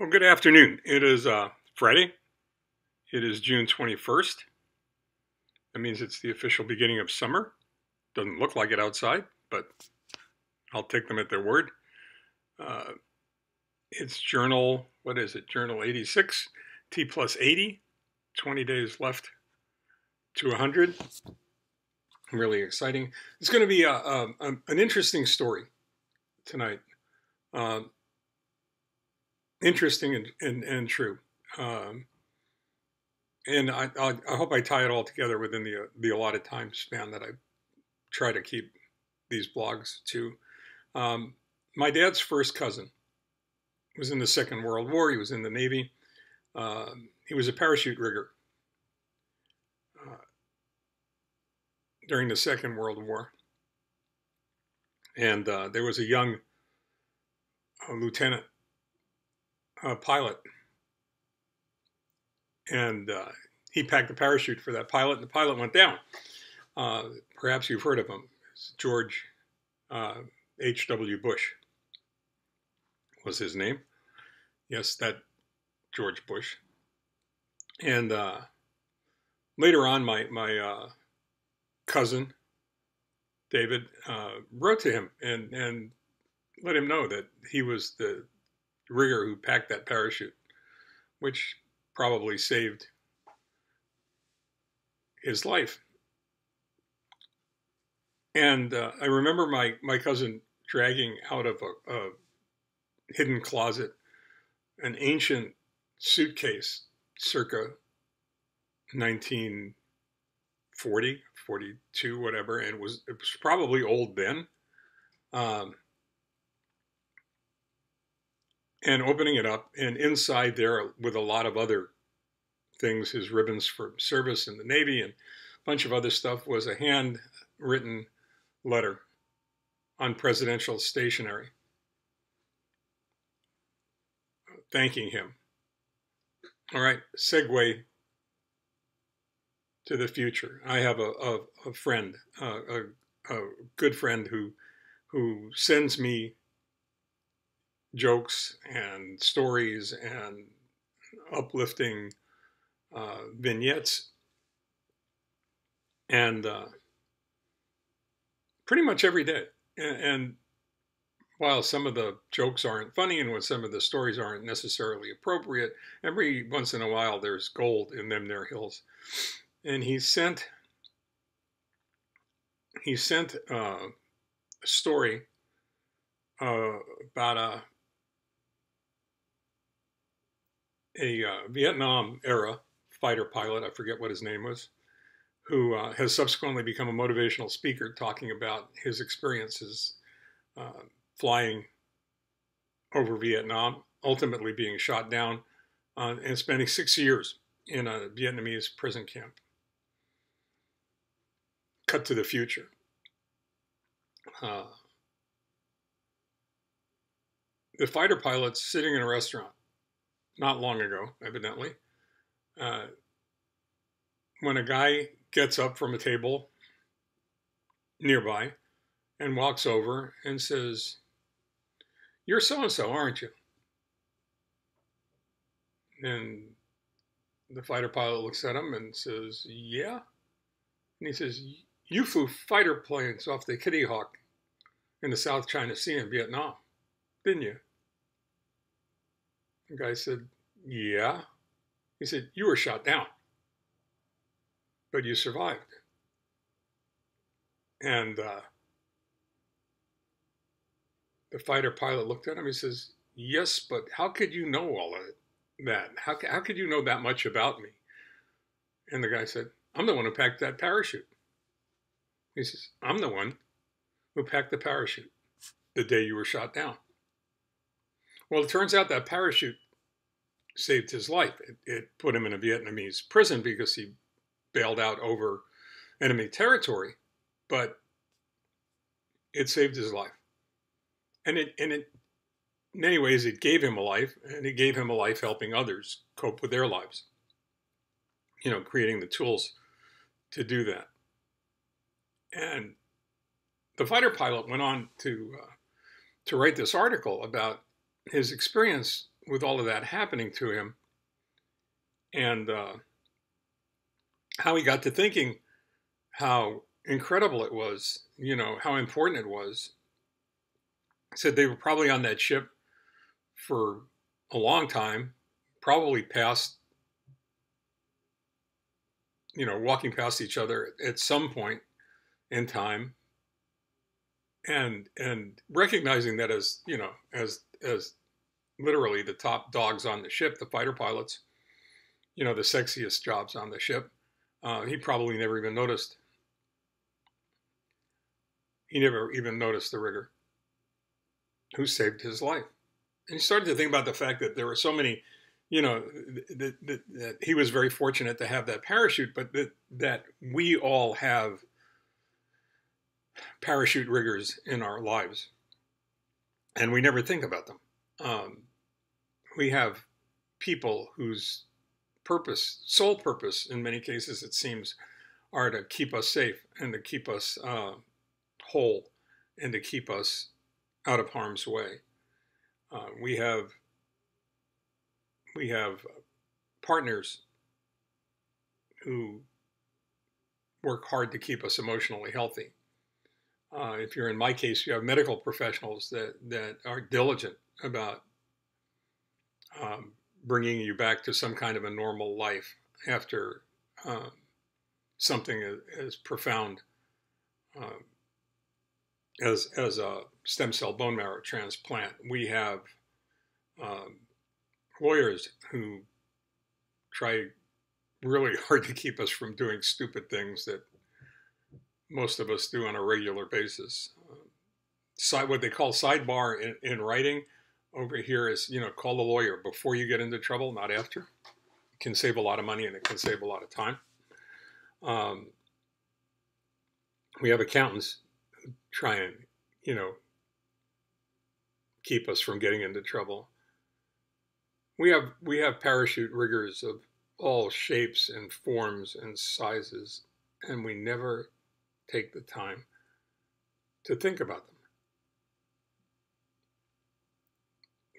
Well, good afternoon. It is Friday. It is June 21st. That means it's the official beginning of summer. Doesn't look like it outside, but I'll take them at their word. It's journal, what is it? Journal 86, T+80, 20 days left to 100. Really exciting. It's going to be an interesting story tonight. Interesting and true. And I hope I tie it all together within the allotted time span that I try to keep these blogs to. My dad's first cousin was in the Second World War. He was in the Navy. He was a parachute rigger during the Second World War. And there was a young lieutenant pilot. And he packed the parachute for that pilot, and the pilot went down. Perhaps you've heard of him. It's George H.W. Bush was his name. Yes, that George Bush. And later on, my cousin, David, wrote to him and let him know that he was the rigger who packed that parachute, which probably saved his life. And I remember my cousin dragging out of a hidden closet an ancient suitcase circa 1940, 42, whatever, and it was probably old then. And opening it up, and inside there, with a lot of other things, his ribbons for service in the Navy and a bunch of other stuff, was a handwritten letter on presidential stationery thanking him. All right, segue to the future. I have a friend, a good friend who sends me jokes and stories and uplifting vignettes, and pretty much every day. And while some of the jokes aren't funny and when some of the stories aren't necessarily appropriate, every once in a while there's gold in them there hills. And he sent a story about a Vietnam era fighter pilot, I forget what his name was, who has subsequently become a motivational speaker talking about his experiences flying over Vietnam, ultimately being shot down, and spending 6 years in a Vietnamese prison camp. Cut to the future. The fighter pilot's sitting in a restaurant not long ago, evidently, when a guy gets up from a table nearby and walks over and says, "You're so-and-so, aren't you?" And the fighter pilot looks at him and says, "Yeah." And he says, "You flew fighter planes off the Kitty Hawk in the South China Sea in Vietnam, didn't you?" The guy said, "Yeah." He said, "You were shot down, but you survived." And the fighter pilot looked at him. He says, "Yes, but how could you know all of that? How could you know that much about me?" And the guy said, "I'm the one who packed that parachute." He says, "I'm the one who packed the parachute the day you were shot down." Well, it turns out that parachute saved his life. It put him in a Vietnamese prison because he bailed out over enemy territory, but it saved his life. And in many ways, it gave him a life, and it gave him a life helping others cope with their lives. Creating the tools to do that. And the fighter pilot went on to write this article about his experience with all of that happening to him, and how he got to thinking how incredible it was, how important it was. He said they were probably on that ship for a long time, probably past, walking past each other at some point in time, and recognizing that as literally the top dogs on the ship, the fighter pilots, the sexiest jobs on the ship. He probably never even noticed. He never even noticed the rigger who saved his life. And he started to think about the fact that there were so many, that he was very fortunate to have that parachute, but that we all have parachute riggers in our lives, and we never think about them. We have people whose sole purpose, in many cases, it seems, are to keep us safe and to keep us whole and to keep us out of harm's way. We have partners who work hard to keep us emotionally healthy. If you're in my case, you have medical professionals that are diligent about bringing you back to some kind of a normal life after something as profound as a stem cell bone marrow transplant. We have lawyers who try really hard to keep us from doing stupid things that most of us do on a regular basis. What they call sidebar in writing over here is, call the lawyer before you get into trouble, not after. It can save a lot of money and it can save a lot of time. We have accountants who try and, keep us from getting into trouble. We have parachute riggers of all shapes and forms and sizes, and we never take the time to think about them.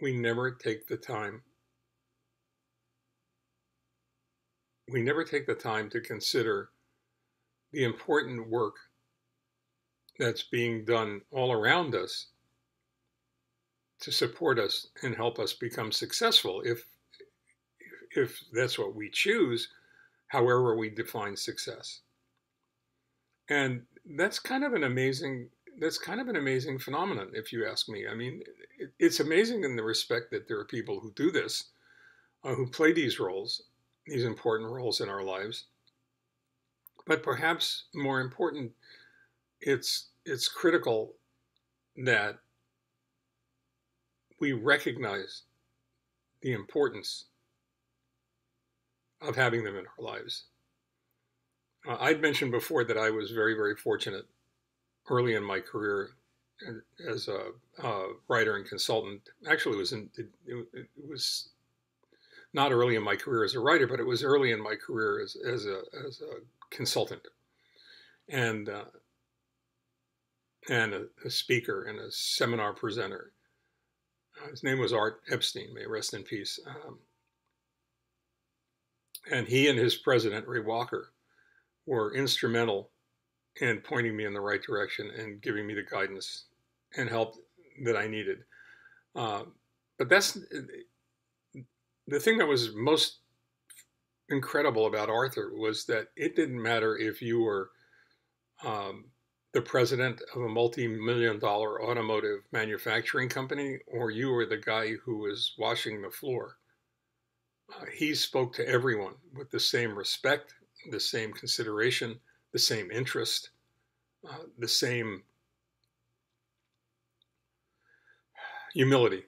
We never take the time. We never take the time to consider the important work that's being done all around us to support us and help us become successful, if that's what we choose, however we define success. And that's kind of an amazing phenomenon, if you ask me. I mean, it's amazing in the respect that there are people who do this, who play these roles, these important roles in our lives. But perhaps more important, it's critical that we recognize the importance of having them in our lives. I'd mentioned before that I was very, very fortunate early in my career as a writer and consultant. Actually, it was not early in my career as a writer, but it was early in my career as a consultant and a speaker and a seminar presenter. His name was Epstein, may rest in peace. And he and his president, Ray Walker, were instrumental in pointing me in the right direction and giving me the guidance and help that I needed. But that's the thing that was most incredible about Arthur, was that it didn't matter if you were the president of a multi-million-dollar automotive manufacturing company or you were the guy who was washing the floor. He spoke to everyone with the same respect, the same consideration, the same interest, the same humility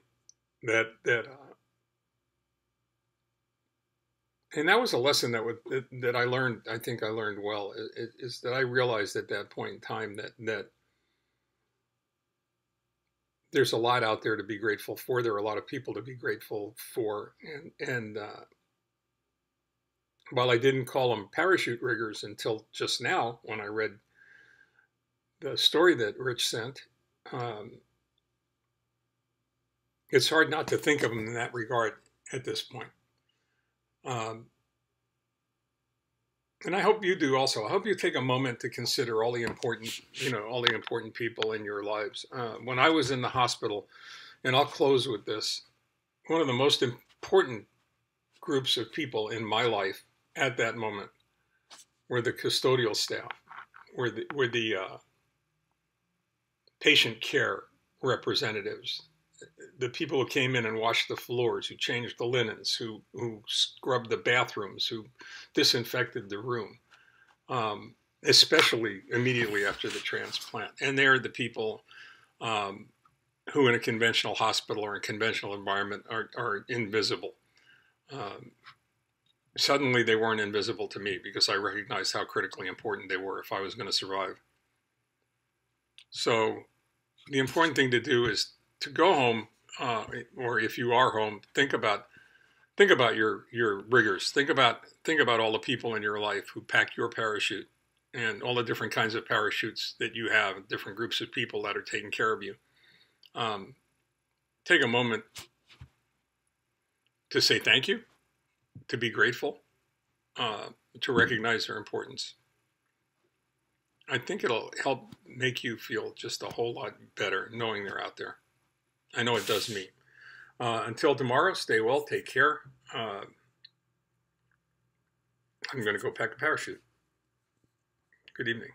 and that was a lesson that I learned. I think I learned well, is that I realized at that point in time that there's a lot out there to be grateful for. There are a lot of people to be grateful for, and while I didn't call them parachute riggers until just now when I read the story that Rich sent, it's hard not to think of them in that regard at this point. And I hope you do also. I hope you take a moment to consider all the important, all the important people in your lives. When I was in the hospital, and I'll close with this, one of the most important groups of people in my life at that moment were the custodial staff, were the patient care representatives, the people who came in and washed the floors, who changed the linens, who scrubbed the bathrooms, who disinfected the room, especially immediately after the transplant. And they're the people who in a conventional hospital or a conventional environment are invisible. Suddenly they weren't invisible to me because I recognized how critically important they were if I was going to survive. So the important thing to do is to go home, or if you are home, think about your riggers. Think about all the people in your life who packed your parachute, and all the different kinds of parachutes that you have, different groups of people that are taking care of you. Take a moment to say thank you, to be grateful, to recognize their importance. I think it'll help make you feel just a whole lot better knowing they're out there. I know it does me. Until tomorrow, stay well, take care. I'm going to go pack a parachute. Good evening.